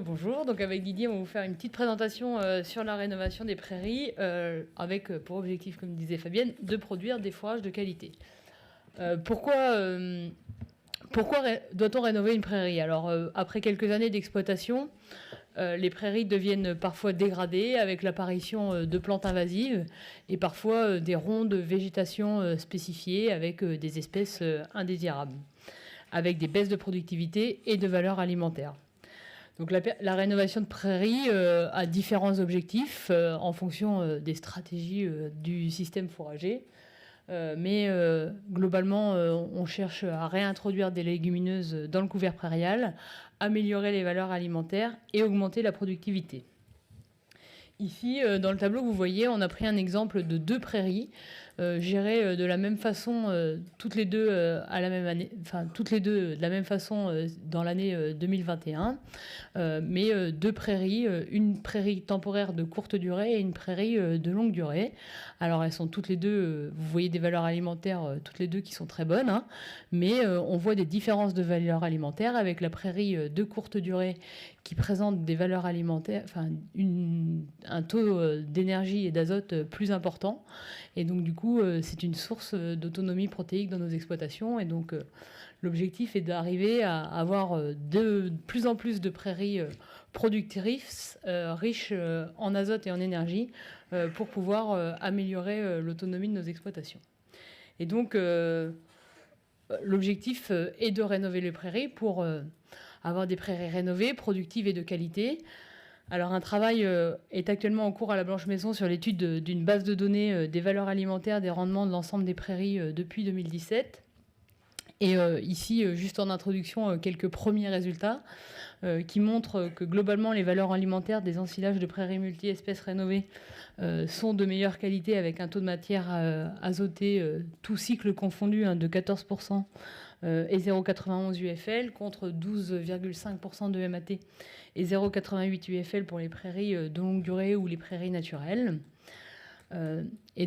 Bonjour, donc avec Didier, on va vous faire une petite présentation sur la rénovation des prairies, avec pour objectif, comme disait Fabienne, de produire des fourrages de qualité. Pourquoi doit-on rénover une prairie? Alors, après quelques années d'exploitation, les prairies deviennent parfois dégradées avec l'apparition de plantes invasives et parfois des ronds de végétation spécifiés avec des espèces indésirables, avec des baisses de productivité et de valeur alimentaire. Donc la rénovation de prairies a différents objectifs en fonction des stratégies du système fourrager. Mais globalement, on cherche à réintroduire des légumineuses dans le couvert prairial, améliorer les valeurs alimentaires et augmenter la productivité. Ici, dans le tableau que vous voyez, on a pris un exemple de 2 prairies gérées de la même façon, toutes les deux à la même année, enfin toutes les deux de la même façon dans l'année 2021, mais 2 prairies, une prairie temporaire de courte durée et une prairie de longue durée. Alors elles sont toutes les deux, vous voyez des valeurs alimentaires toutes les deux qui sont très bonnes, hein, mais on voit des différences de valeurs alimentaires avec la prairie de courte durée qui présente des valeurs alimentaires, enfin un taux d'énergie et d'azote plus important. Et donc du coup, c'est une source d'autonomie protéique dans nos exploitations. Et donc l'objectif est d'arriver à avoir de plus en plus de prairies productrices, riches en azote et en énergie, pour pouvoir améliorer l'autonomie de nos exploitations. Et donc l'objectif est de rénover les prairies pour avoir des prairies rénovées, productives et de qualité. Alors un travail est actuellement en cours à la Blanche Maison sur l'étude d'une base de données des valeurs alimentaires, des rendements de l'ensemble des prairies depuis 2017. Et ici, juste en introduction, quelques premiers résultats qui montrent que globalement les valeurs alimentaires des ensilages de prairies multi-espèces rénovées sont de meilleure qualité avec un taux de matière azotée, tout cycle confondu, de 14%. Et 0,91 UFL contre 12,5% de MAT et 0,88 UFL pour les prairies de longue durée ou les prairies naturelles. Et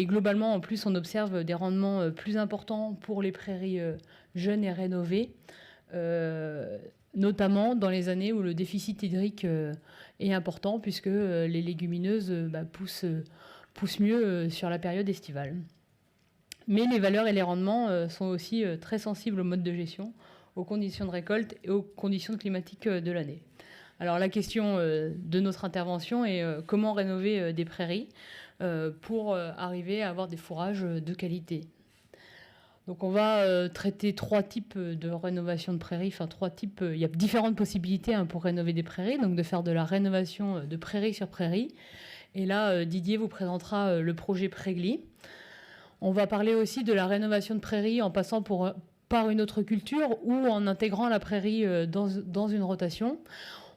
globalement, en plus, on observe des rendements plus importants pour les prairies jeunes et rénovées, notamment dans les années où le déficit hydrique est important, puisque les légumineuses poussent mieux sur la période estivale. Mais les valeurs et les rendements sont aussi très sensibles au mode de gestion, aux conditions de récolte et aux conditions climatiques de l'année. Alors la question de notre intervention est comment rénover des prairies pour arriver à avoir des fourrages de qualité. Donc on va traiter 3 types de rénovation de prairies, enfin 3 types, il y a différentes possibilités pour rénover des prairies, donc de faire de la rénovation de prairie sur prairie. Et là, Didier vous présentera le projet Prégli. On va parler aussi de la rénovation de prairies en passant par une autre culture ou en intégrant la prairie dans une rotation.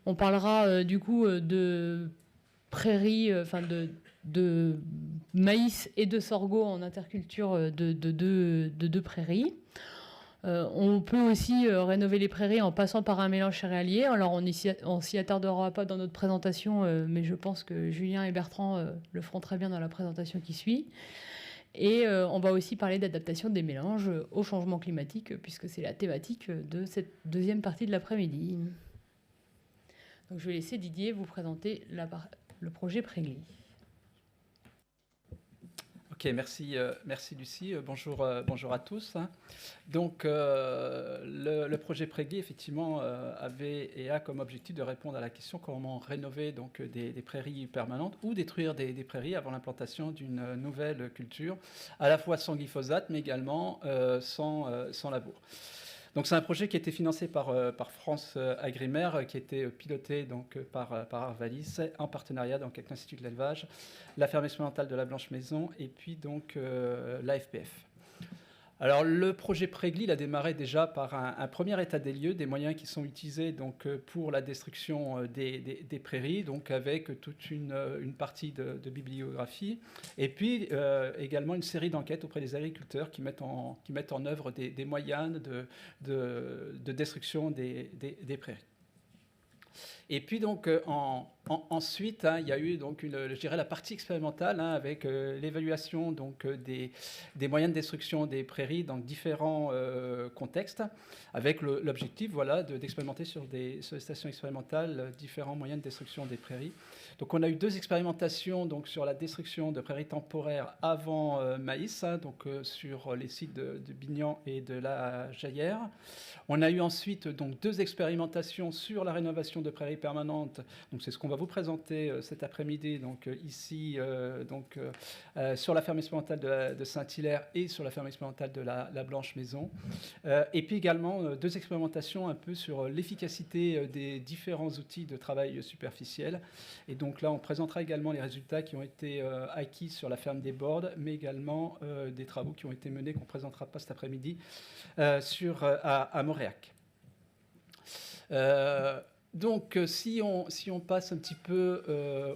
On parlera du coup de prairies, de maïs et de sorgho en interculture de deux prairies. On peut aussi rénover les prairies en passant par un mélange céréalier. Alors on s'y attardera pas dans notre présentation, mais je pense que Julien et Bertrand le feront très bien dans la présentation qui suit. Et on va aussi parler d'adaptation des mélanges au changement climatique, puisque c'est la thématique de cette deuxième partie de l'après-midi. Donc je vais laisser Didier vous présenter le projet Prégli. Ok, merci Lucie. Bonjour à tous. Donc le projet Prégli effectivement avait et a comme objectif de répondre à la question comment rénover donc des prairies permanentes ou détruire des prairies avant l'implantation d'une nouvelle culture, à la fois sans glyphosate mais également sans labour. Donc c'est un projet qui a été financé par France Agrimaire, qui a été piloté donc par Arvalis en partenariat donc avec l'Institut de l'élevage, la ferme expérimentale de la Blanche Maison et puis donc l'AFPF. Alors le projet Prégli a démarré déjà par un premier état des lieux des moyens qui sont utilisés donc pour la destruction des prairies, donc avec toute une partie de bibliographie et puis également une série d'enquêtes auprès des agriculteurs qui mettent en œuvre des moyens de destruction des prairies. Et puis donc ensuite, il y a eu donc je dirais la partie expérimentale avec l'évaluation donc des moyens de destruction des prairies dans différents contextes, avec l'objectif d'expérimenter sur des stations expérimentales différents moyens de destruction des prairies. Donc on a eu 2 expérimentations donc sur la destruction de prairies temporaires avant maïs, donc sur les sites de Bignan et de la Jaillère. On a eu ensuite donc 2 expérimentations sur la rénovation de prairies permanentes. Donc c'est ce qu'on va vous présenter cet après-midi. Donc ici sur la ferme expérimentale de Saint-Hilaire et sur la ferme expérimentale de la Blanche Maison. Et puis également 2 expérimentations un peu sur l'efficacité des différents outils de travail superficiel. Et donc là, on présentera également les résultats qui ont été acquis sur la ferme des Bordes, mais également des travaux qui ont été menés qu'on ne présentera pas cet après-midi à Mauréac. Donc, si on passe un petit peu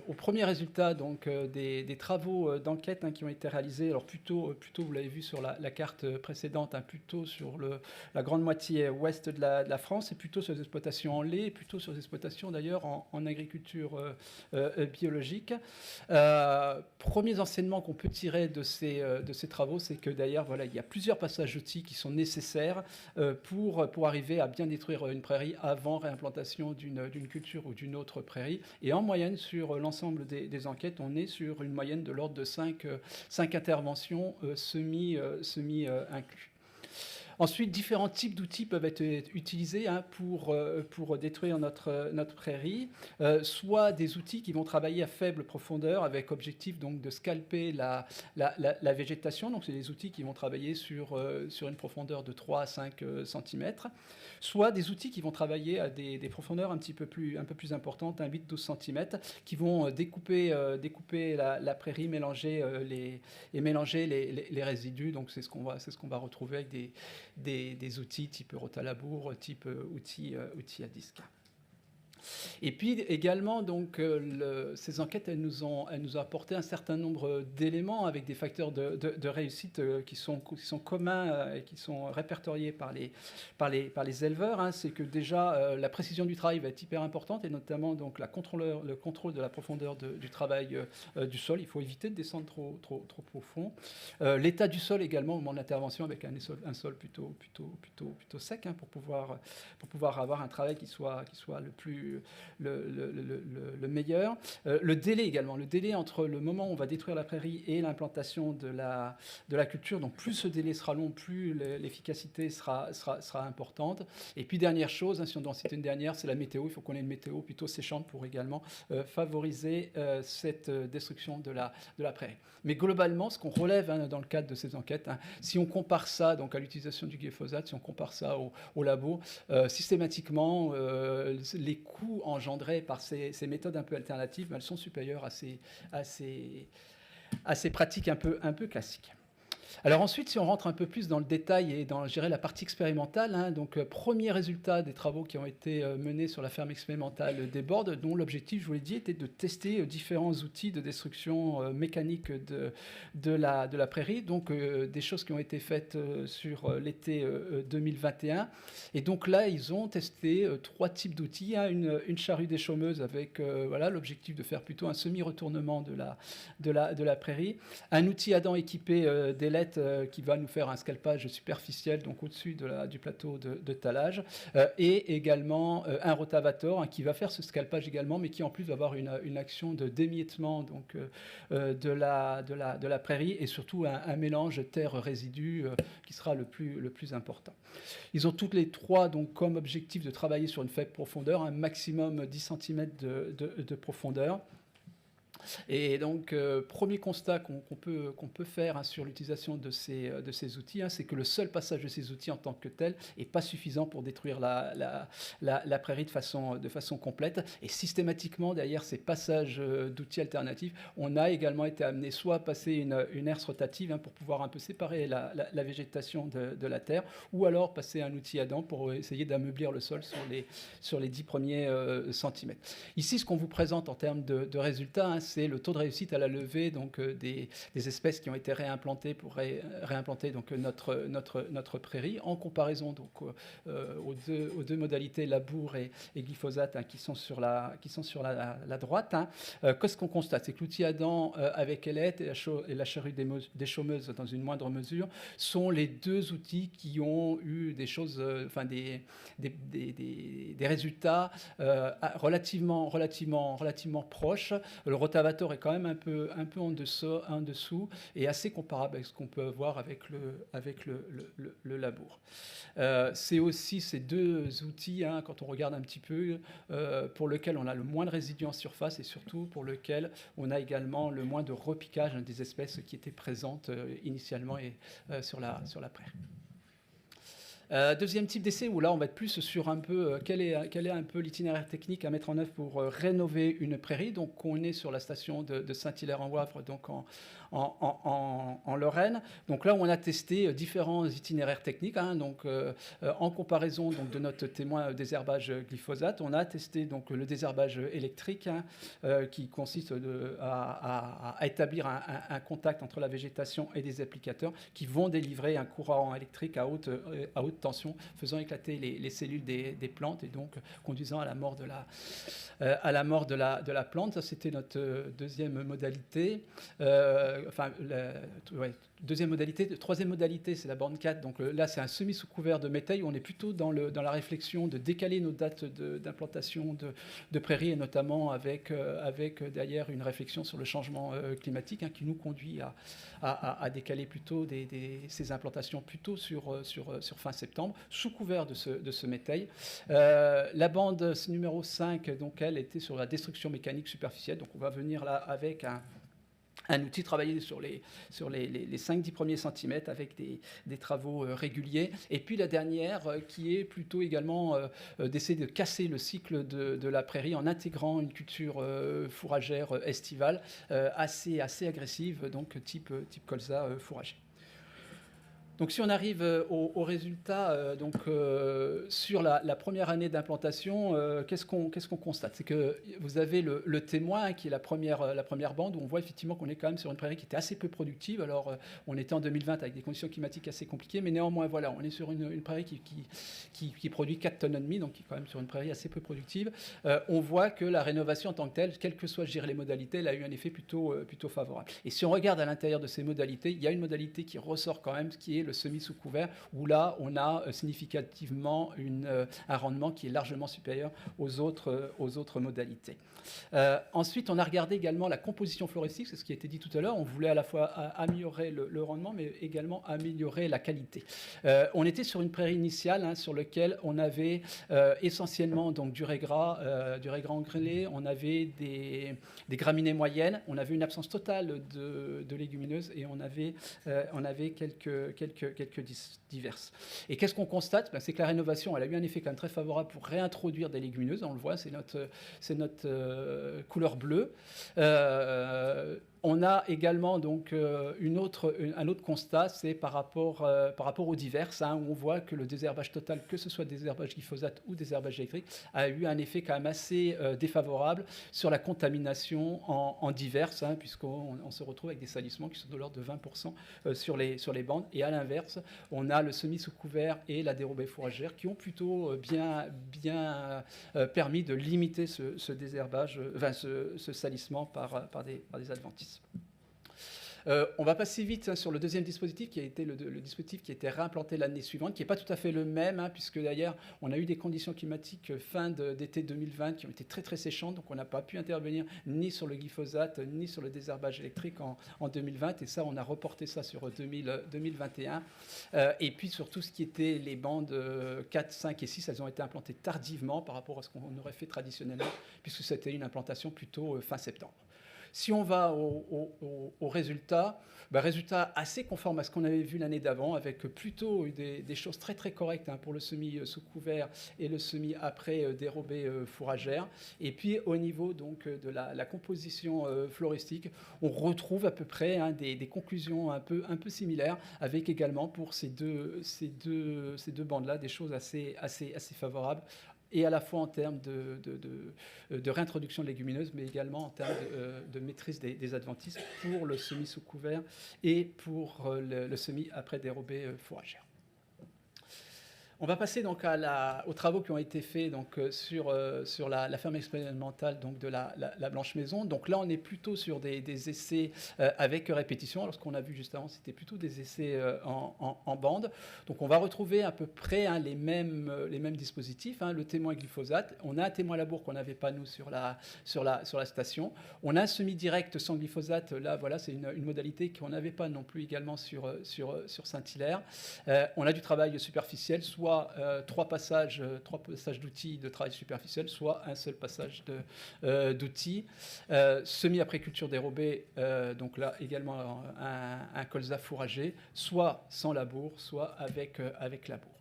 aux premiers résultats donc, des travaux d'enquête qui ont été réalisés, alors plutôt vous l'avez vu sur la carte précédente, plutôt sur la grande moitié ouest de la France, et plutôt sur les exploitations en lait, et plutôt sur les exploitations d'ailleurs en agriculture biologique. Premiers enseignements qu'on peut tirer de ces travaux, c'est que d'ailleurs, il y a plusieurs passages outils qui sont nécessaires pour arriver à bien détruire une prairie avant réimplantation d'une culture ou d'une autre prairie. Et en moyenne, sur l'ensemble des enquêtes, on est sur une moyenne de l'ordre de 5 interventions semi-inclus. Ensuite, différents types d'outils peuvent être utilisés pour détruire notre prairie. Soit des outils qui vont travailler à faible profondeur avec objectif donc, de scalper la végétation. Donc, c'est des outils qui vont travailler sur une profondeur de 3 à 5 cm. Soit des outils qui vont travailler à des profondeurs un peu plus importantes, 8-12 cm, qui vont découper la prairie, mélanger les résidus. Donc, c'est ce qu'on va retrouver avec des outils type rotalabour, type outils à disque. Et puis également, donc, ces enquêtes, elles nous ont apporté un certain nombre d'éléments avec des facteurs de réussite qui sont communs et qui sont répertoriés par les éleveurs. C'est que déjà, la précision du travail va être hyper importante, et notamment donc, le contrôle de la profondeur du travail du sol. Il faut éviter de descendre trop profond. L'état du sol également au moment de l'intervention, avec un sol plutôt sec, pour pouvoir avoir un travail qui soit le meilleur. Le délai également, le délai entre le moment où on va détruire la prairie et l'implantation de la culture. Donc plus ce délai sera long, plus l'efficacité sera importante. Et puis dernière chose, si on doit en citer une dernière, c'est la météo. Il faut qu'on ait une météo plutôt séchante pour également favoriser cette destruction de la prairie. Mais globalement, ce qu'on relève dans le cadre de ces enquêtes, si on compare ça donc, à l'utilisation du glyphosate, si on compare ça au labo, systématiquement, les coûts engendrés par ces méthodes un peu alternatives, elles sont supérieures à ces pratiques un peu classiques. Alors ensuite, si on rentre un peu plus dans le détail et dans, je dirais, la partie expérimentale, donc premier résultat des travaux qui ont été menés sur la ferme expérimentale des Bordes, dont l'objectif, je vous l'ai dit, était de tester différents outils de destruction mécanique de la prairie, donc des choses qui ont été faites sur l'été 2021. Et donc là, ils ont testé 3 types d'outils, une charrue déchaumeuse avec l'objectif de faire plutôt un semi-retournement de la prairie, un outil à dents équipé d'ailettes qui va nous faire un scalpage superficiel, donc au-dessus du plateau de talage, et également un rotavator qui va faire ce scalpage également, mais qui en plus va avoir une action de démiettement donc, de la prairie, et surtout un mélange terre-résidu qui sera le plus important. Ils ont toutes les 3 donc, comme objectif de travailler sur une faible profondeur, un maximum 10 cm de profondeur. Et donc, premier constat qu'on peut faire sur l'utilisation de ces outils, c'est que le seul passage de ces outils en tant que tel n'est pas suffisant pour détruire la prairie de façon complète. Et systématiquement, derrière ces passages d'outils alternatifs, on a également été amené soit à passer une herse rotative pour pouvoir un peu séparer la végétation de la terre, ou alors passer un outil à dents pour essayer d'ameublir le sol sur les 10 premiers centimètres. Ici, ce qu'on vous présente en termes de résultats, c'est le taux de réussite à la levée donc, des espèces qui ont été réimplantées pour réimplanter donc, notre prairie, en comparaison donc, aux deux modalités labour et glyphosate hein, qui sont sur la droite. Hein. Qu'est-ce qu'on constate? C'est que l'outil Adam avec Ailette et la charrue des chômeuses dans une moindre mesure sont les deux outils qui ont eu des choses, enfin des résultats relativement proches. Le Rotavator est quand même un peu en dessous et assez comparable avec ce qu'on peut voir avec le labour. C'est aussi ces deux outils, hein, quand on regarde un petit peu, pour lesquels on a le moins de résidus en surface et surtout pour lesquels on a également le moins de repiquage hein, des espèces qui étaient présentes initialement et, sur la prairie. Deuxième type d'essai où là on va être plus sur un peu quel est un peu l'itinéraire technique à mettre en œuvre pour rénover une prairie. Donc on est sur la station de Saint-Hilaire-en-Wavre, donc en Lorraine. Donc là, on a testé différents itinéraires techniques. Hein, donc, en comparaison donc, de notre témoin désherbage glyphosate, on a testé donc, le désherbage électrique hein, qui consiste à établir un contact entre la végétation et des applicateurs qui vont délivrer un courant électrique à haute tension, faisant éclater les cellules des plantes et donc conduisant à la mort de la plante. Ça, c'était notre deuxième modalité. Deuxième modalité. Troisième modalité, c'est la borne 4. Donc là, c'est un semi sous couvert de métail où on est plutôt dans la réflexion de décaler nos dates d'implantation de prairies et notamment avec derrière une réflexion sur le changement climatique hein, qui nous conduit à décaler plutôt ces implantations plutôt sur fin septembre sous couvert de ce métail. La bande numéro 5, donc elle était sur la destruction mécanique superficielle. Donc on va venir là avec un outil travaillé sur les 5-10 premiers centimètres avec des travaux réguliers. Et puis la dernière qui est plutôt également d'essayer de casser le cycle de la prairie en intégrant une culture fourragère estivale assez agressive, donc type colza fourragé. Donc si on arrive au résultat sur la première année d'implantation, qu'est-ce qu'on constate? C'est que vous avez le témoin qui est la première bande où on voit effectivement qu'on est quand même sur une prairie qui était assez peu productive. Alors on était en 2020 avec des conditions climatiques assez compliquées, mais néanmoins voilà, on est sur une prairie qui produit 4,5 tonnes, donc qui est quand même sur une prairie assez peu productive. On voit que la rénovation en tant que telle, quelles que soient les modalités, elle a eu un effet plutôt favorable. Et si on regarde à l'intérieur de ces modalités, il y a une modalité qui ressort quand même, qui est le semi sous couvert, où là, on a significativement un rendement qui est largement supérieur aux autres modalités. Ensuite, on a regardé également la composition floristique, c'est ce qui a été dit tout à l'heure. On voulait à la fois améliorer le rendement, mais également améliorer la qualité. On était sur une prairie initiale hein, sur laquelle on avait essentiellement donc, du raiegras engrêlé, on avait des graminées moyennes, on avait une absence totale de légumineuses et on avait quelques diverses. Et qu'est-ce qu'on constate? C'est que la rénovation, elle a eu un effet quand même très favorable pour réintroduire des légumineuses. On le voit, c'est notre couleur bleue. On a également donc un autre constat, c'est par rapport aux diverses, hein, où on voit que le désherbage total, que ce soit désherbage glyphosate ou désherbage électrique, a eu un effet quand même assez défavorable sur la contamination en diverses, hein, puisqu'on se retrouve avec des salissements qui sont de l'ordre de 20% sur les bandes. Et à l'inverse, on a le semi sous couvert et la dérobée fourragère qui ont plutôt bien permis de limiter ce désherbage, ce salissement par des adventices. On va passer vite hein, sur le deuxième dispositif qui a été le dispositif qui a été réimplanté l'année suivante, qui n'est pas tout à fait le même, hein, puisque d'ailleurs on a eu des conditions climatiques fin d'été 2020 qui ont été très très séchantes, donc on n'a pas pu intervenir ni sur le glyphosate ni sur le désherbage électrique en 2020, et ça on a reporté ça sur 2021. Et puis sur tout ce qui était les bandes 4, 5 et 6, elles ont été implantées tardivement par rapport à ce qu'on aurait fait traditionnellement, puisque c'était une implantation plutôt fin septembre. Si on va au résultat, résultat assez conforme à ce qu'on avait vu l'année d'avant, avec plutôt des choses très très correctes hein, pour le semis sous couvert et le semis après dérobée fourragère. Et puis au niveau donc, de la composition floristique, on retrouve à peu près hein, des conclusions un peu similaires, avec également pour ces deux bandes-là des choses assez favorables et à la fois en termes de réintroduction de légumineuses, mais également en termes de maîtrise des adventices pour le semis sous couvert et pour le semis après dérobée fourragère. On va passer donc aux travaux qui ont été faits donc, sur la ferme expérimentale donc, de la Blanche Maison. Donc là, on est plutôt sur des essais avec répétition. Alors, ce qu'on a vu juste avant, c'était plutôt des essais en bande. Donc, on va retrouver à peu près les mêmes dispositifs. Le témoin glyphosate. On a un témoin labour qu'on n'avait pas, nous, sur la station. On a un semi-direct sans glyphosate. Là, voilà, c'est une modalité qu'on n'avait pas non plus également sur Saint-Hilaire. On a du travail superficiel, soit 3 passages d'outils de travail superficiel, soit un seul passage d'outils. Semi-après culture dérobée, donc là également un colza fourragé, soit sans labour, soit avec labour.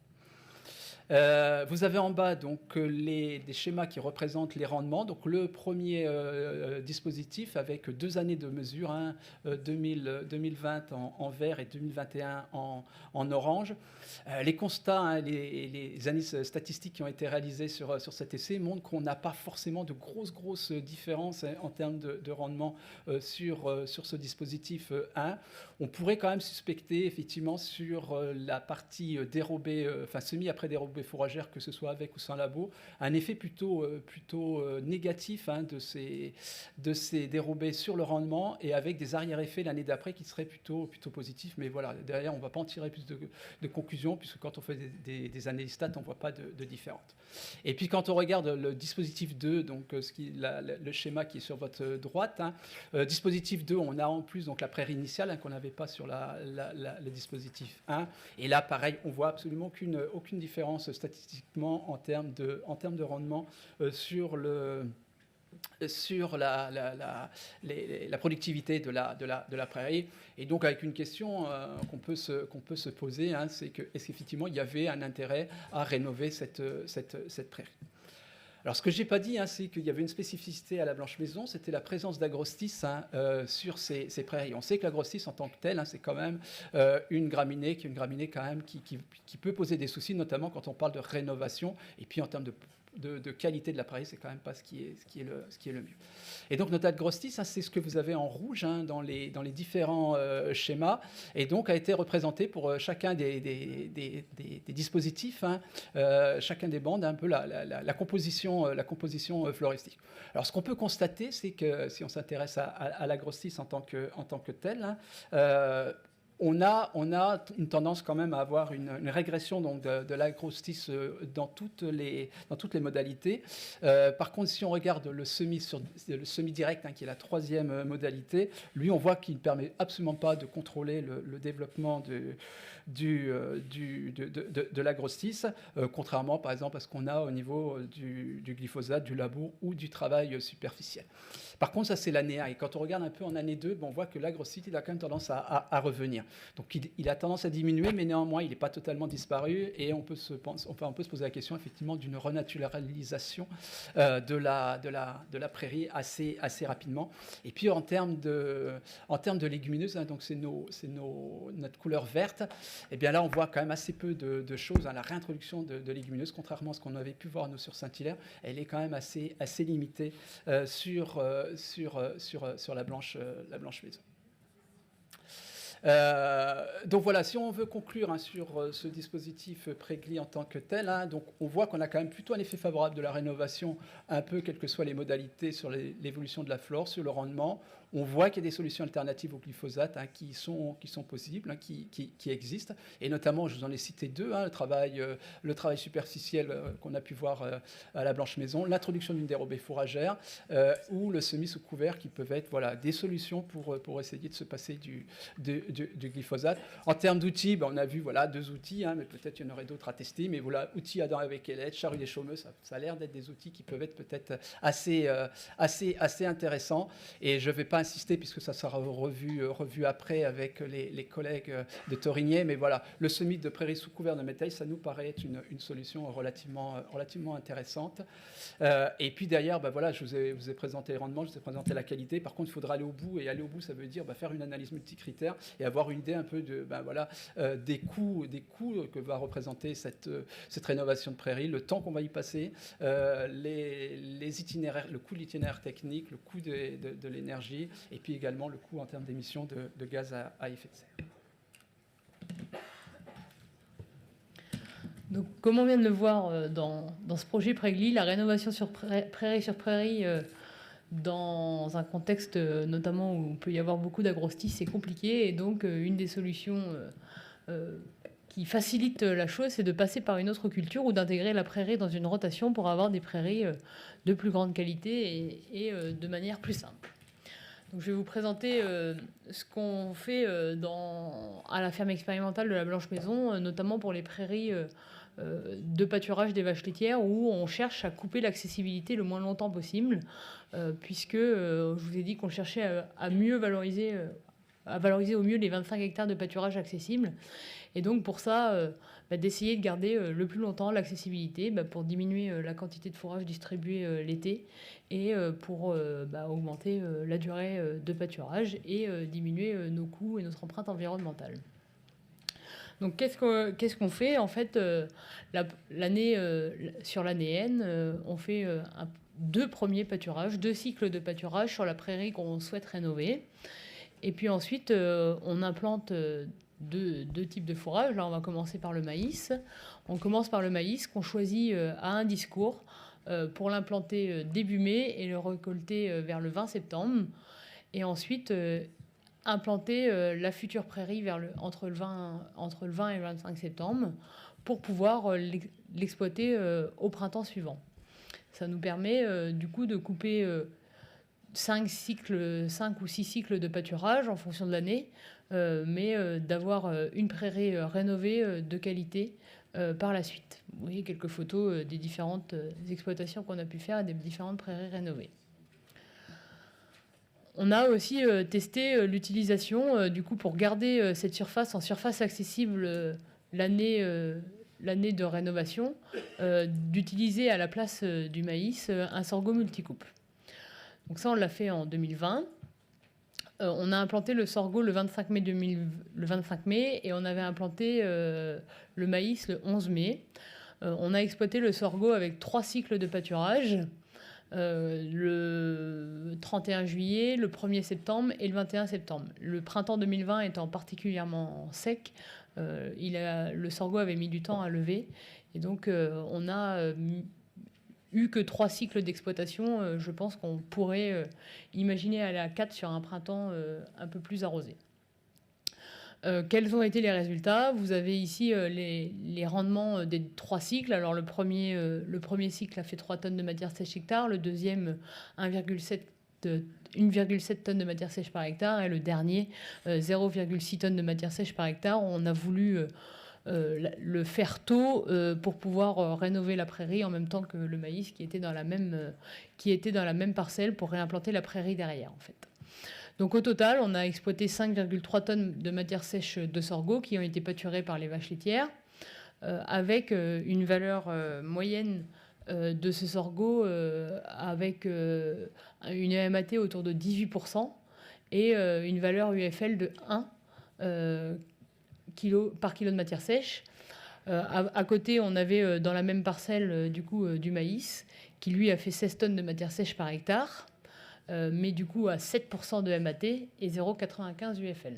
Vous avez en bas donc des schémas qui représentent les rendements. Donc le premier dispositif avec 2 années de mesure, 2020 en vert et 2021 en orange. Les constats, les analyses statistiques qui ont été réalisées sur cet essai montrent qu'on n'a pas forcément de grosses différences en termes de rendement sur ce dispositif 1. On pourrait quand même suspecter effectivement sur la partie dérobée, semi après dérobée fourragère, que ce soit avec ou sans labo, un effet plutôt négatif de ces dérobés sur le rendement, et avec des arrière-effets l'année d'après qui seraient plutôt positifs. Mais voilà, derrière, on ne va pas en tirer plus de conclusions, puisque quand on fait des analyses stats, on ne voit pas de différence. Et puis quand on regarde le dispositif 2, donc le schéma qui est sur votre droite, dispositif 2, on a en plus donc la prairie initiale qu'on n'avait pas sur le dispositif 1. Et là, pareil, on voit absolument aucune différence statistiquement en termes de rendement sur la productivité de la prairie. Et donc avec une question qu'on peut se poser, c'est que est-ce qu'effectivement il y avait un intérêt à rénover cette prairie. Alors, ce que je n'ai pas dit, c'est qu'il y avait une spécificité à la Blanche Maison, c'était la présence d'agrostis sur ces prairies. On sait que l'agrostis en tant que tel, c'est quand même une graminée quand même qui peut poser des soucis, notamment quand on parle de rénovation, et puis en termes de qualité de la prairie, c'est quand même pas ce qui est le mieux. Et donc notre agrostis, c'est ce que vous avez en rouge dans les différents schémas, et donc a été représenté pour chacun des dispositifs, chacun des bandes, un peu la composition floristique. Alors ce qu'on peut constater, c'est que si on s'intéresse à l'agrostis en tant que tel, on a une tendance quand même à avoir une régression donc, de l'agrostis dans toutes les modalités. Par contre, si on regarde le semi-direct, qui est la 3e modalité, lui, on voit qu'il ne permet absolument pas de contrôler le développement de l'agrostis, contrairement par exemple à ce qu'on a au niveau du glyphosate, du labour ou du travail superficiel. Par contre, ça c'est l'année 1, et quand on regarde un peu en année 2, on voit que l'agrostis il a quand même tendance à revenir. Donc il a tendance à diminuer, mais néanmoins il n'est pas totalement disparu, et on peut se poser la question effectivement d'une renaturalisation de la prairie assez rapidement. Et puis en termes de légumineuses, donc c'est notre couleur verte, et bien là on voit quand même assez peu de choses. La réintroduction de légumineuses, contrairement à ce qu'on avait pu voir nous sur Saint-Hilaire, elle est quand même assez limitée sur la Blanche Maison. Donc voilà, si on veut conclure sur ce dispositif Prégli en tant que tel, donc on voit qu'on a quand même plutôt un effet favorable de la rénovation, un peu quelles que soient les modalités sur l'évolution de la flore, sur le rendement. On voit qu'il y a des solutions alternatives au glyphosate qui sont possibles, qui existent, et notamment, je vous en ai cité 2, le travail superficiel qu'on a pu voir à la Blanche Maison, l'introduction d'une dérobée fourragère ou le semis sous couvert, qui peuvent être des solutions pour essayer de se passer du glyphosate. En termes d'outils, on a vu 2 outils, mais peut-être il y en aurait d'autres à tester, mais voilà, outils Adam avec Elette, charrue des chômeux, ça a l'air d'être des outils qui peuvent être peut-être assez intéressants, et je ne vais pas pas insister puisque ça sera revu après avec les collègues de Torigné, mais voilà, le semis de prairies sous couvert de métail, ça nous paraît être une solution relativement intéressante. Et puis derrière, voilà, je vous ai présenté les rendements, je vous ai présenté la qualité. Par contre, il faudra aller au bout, et aller au bout, ça veut dire faire une analyse multicritère et avoir une idée un peu des coûts que va représenter cette rénovation de prairies, le temps qu'on va y passer, les itinéraires, le coût de l'itinéraire technique, le coût de l'énergie, et puis également le coût en termes d'émissions de gaz à effet de serre. Donc, comme on vient de le voir dans ce projet Pregli, la rénovation sur prairie sur prairie, dans un contexte notamment où il peut y avoir beaucoup agrostis, c'est compliqué. Et donc, une des solutions qui facilite la chose, c'est de passer par une autre culture ou d'intégrer la prairie dans une rotation pour avoir des prairies de plus grande qualité et de manière plus simple. Donc, je vais vous présenter ce qu'on fait à la ferme expérimentale de la Blanche Maison, notamment pour les prairies de pâturage des vaches laitières, où on cherche à couper l'accessibilité le moins longtemps possible, puisque je vous ai dit qu'on cherchait à mieux valoriser, à valoriser au mieux les 25 hectares de pâturage accessibles. Et donc pour ça, d'essayer de garder le plus longtemps l'accessibilité pour diminuer la quantité de fourrage distribué l'été et pour augmenter la durée de pâturage et diminuer nos coûts et notre empreinte environnementale. Donc qu'est-ce qu'on fait? En fait, sur l'année N, on fait 2 premiers pâturages, 2 cycles de pâturage sur la prairie qu'on souhaite rénover. Et puis ensuite, on implante deux types de fourrage. Là, on va commencer par le maïs. On commence par le maïs qu'on choisit à un discours pour l'implanter début mai et le récolter vers le 20 septembre. Et ensuite, implanter la future prairie entre le 20 et le 25 septembre pour pouvoir l'exploiter au printemps suivant. Ça nous permet du coup de couper 5 ou 6 cycles de pâturage en fonction de l'année, mais d'avoir une prairie rénovée de qualité par la suite. Vous voyez quelques photos des différentes exploitations qu'on a pu faire et des différentes prairies rénovées. On a aussi testé l'utilisation, du coup, pour garder cette surface en surface accessible l'année de rénovation, d'utiliser à la place du maïs un sorgho multicoupe. Donc ça, on l'a fait en 2020. On a implanté le sorgho le 25 mai et on avait implanté le maïs le 11 mai. On a exploité le sorgho avec 3 cycles de pâturage, le 31 juillet, le 1er septembre et le 21 septembre. Le printemps 2020 étant particulièrement sec, le sorgho avait mis du temps à lever. Et donc, on a eu que 3 cycles d'exploitation. Je pense qu'on pourrait imaginer aller à 4 sur un printemps un peu plus arrosé. Quels ont été les résultats? Vous avez ici les rendements des 3 cycles. Alors le premier cycle a fait 3 tonnes de matière sèche hectare, le deuxième 1,7 tonnes de matière sèche par hectare et le dernier 0,6 tonnes de matière sèche par hectare. On a voulu le faire tôt pour pouvoir rénover la prairie en même temps que le maïs qui était dans la même parcelle pour réimplanter la prairie derrière en fait. Donc au total, on a exploité 5,3 tonnes de matière sèche de sorgho qui ont été pâturées par les vaches laitières, avec une valeur moyenne de ce sorgho avec une EMAT autour de 18% et une valeur UFL de 1 kg par kilo de matière sèche. À côté, on avait dans la même parcelle du maïs qui lui a fait 16 tonnes de matière sèche par hectare. Mais du coup à 7% de MAT et 0,95 UFL.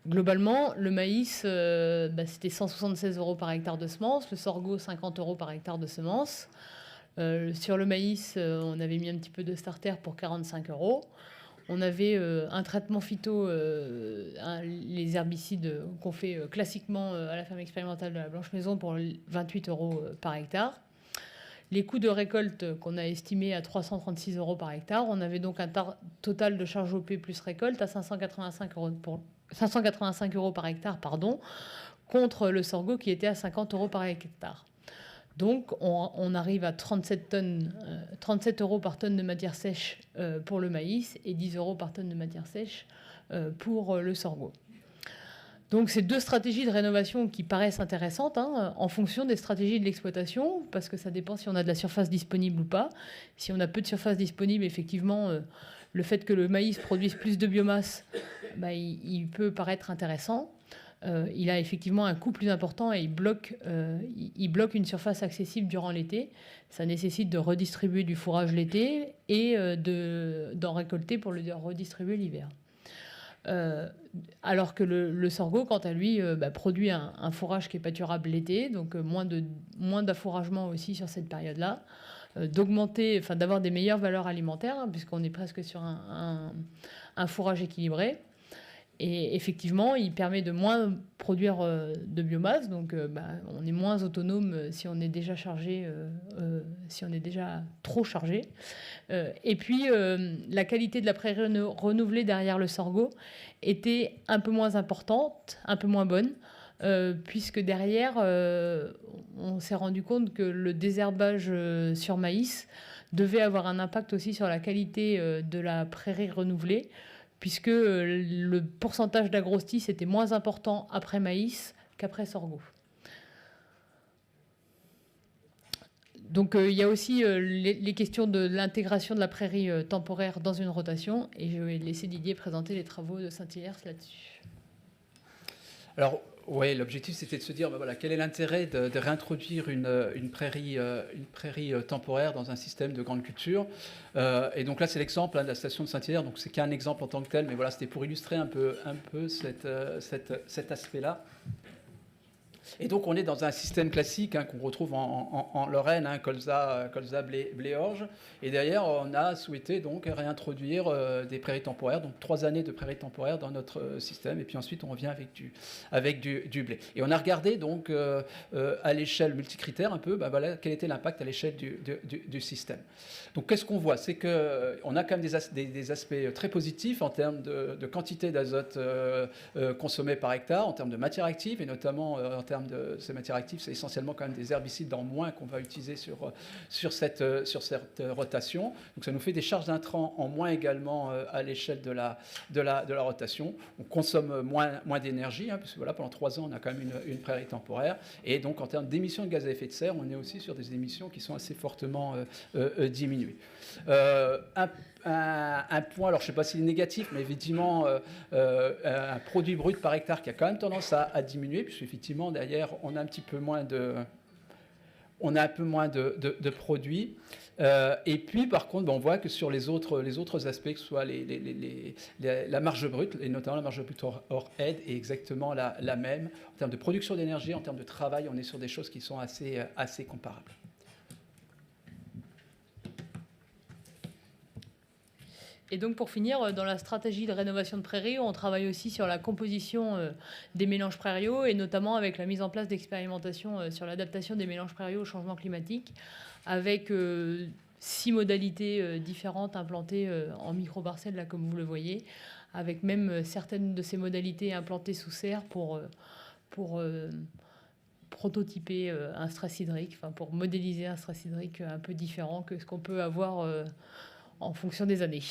Globalement, le maïs, c'était 176 € par hectare de semences, le sorgho 50 € par hectare de semences. Sur le maïs, on avait mis un petit peu de starter pour 45 €. On avait un traitement phyto, les herbicides qu'on fait classiquement à la ferme expérimentale de la Blanche Maison pour 28 € par hectare. Les coûts de récolte qu'on a estimés à 336 € par hectare. On avait donc un total de charge OP plus récolte à 585 € par hectare, contre le sorgho qui était à 50 € par hectare. Donc on arrive à 37 € par tonne de matière sèche pour le maïs et 10 € par tonne de matière sèche pour le sorgho. Donc c'est deux stratégies de rénovation qui paraissent intéressantes en fonction des stratégies de l'exploitation, parce que ça dépend si on a de la surface disponible ou pas. Si on a peu de surface disponible, effectivement, le fait que le maïs produise plus de biomasse, il peut paraître intéressant. Il a effectivement un coût plus important et il bloque une surface accessible durant l'été. Ça nécessite de redistribuer du fourrage l'été et d'en récolter pour le redistribuer l'hiver. Alors que le sorgho, quant à lui, produit un fourrage qui est pâturable l'été, donc moins d'affouragement aussi sur cette période-là, d'avoir des meilleures valeurs alimentaires, puisqu'on est presque sur un fourrage équilibré. Et effectivement, il permet de moins produire de biomasse, donc on est moins autonome si on est déjà chargé, si on est déjà trop chargé. Et puis, la qualité de la prairie renouvelée derrière le sorgho était un peu moins importante, un peu moins bonne, puisque derrière, on s'est rendu compte que le désherbage sur maïs devait avoir un impact aussi sur la qualité de la prairie renouvelée, puisque le pourcentage d'agrostis était moins important après maïs qu'après sorgho. Donc il y a aussi les questions de l'intégration de la prairie temporaire dans une rotation, et je vais laisser Didier présenter les travaux de Saint-Hilaire là-dessus. Alors, oui, l'objectif, c'était de se dire, quel est l'intérêt de réintroduire une prairie temporaire dans un système de grande culture. Et donc là, c'est l'exemple de la station de Saint-Hilaire. Donc, c'est qu'un exemple en tant que tel, mais voilà, c'était pour illustrer un peu cet aspect-là. Et donc, on est dans un système classique qu'on retrouve en Lorraine, colza, blé-orge. Et derrière, on a souhaité donc réintroduire des prairies temporaires, donc 3 années de prairies temporaires dans notre système. Et puis ensuite, on revient avec du blé. Et on a regardé donc à l'échelle multicritère un peu, quel était l'impact à l'échelle du système. Donc, qu'est-ce qu'on voit? C'est qu'on a quand même des aspects très positifs en termes de quantité d'azote consommée par hectare, en termes de matière active, et notamment en termes de ces matières actives, c'est essentiellement quand même des herbicides en moins qu'on va utiliser sur cette rotation. Donc ça nous fait des charges d'intrants en moins également à l'échelle de la rotation. On consomme moins d'énergie, puisque voilà, pendant 3 ans, on a quand même une prairie temporaire. Et donc en termes d'émissions de gaz à effet de serre, on est aussi sur des émissions qui sont assez fortement diminuées. Un point, alors je ne sais pas s'il est négatif, mais effectivement, un produit brut par hectare qui a quand même tendance à diminuer, puisqu'effectivement, derrière, on a un petit peu moins de produits. Et puis, par contre, on voit que sur les autres aspects, que ce soit la marge brute, et notamment la marge brute hors aide, est exactement la même. En termes de production d'énergie, en termes de travail, on est sur des choses qui sont assez comparables. Et donc pour finir, dans la stratégie de rénovation de prairies, on travaille aussi sur la composition des mélanges prairiaux, et notamment avec la mise en place d'expérimentations sur l'adaptation des mélanges prairiaux au changement climatique, avec 6 modalités différentes implantées en micro-parcelles, là, comme vous le voyez, avec même certaines de ces modalités implantées sous serre pour prototyper un stress hydrique, pour modéliser un stress hydrique un peu différent que ce qu'on peut avoir en fonction des années.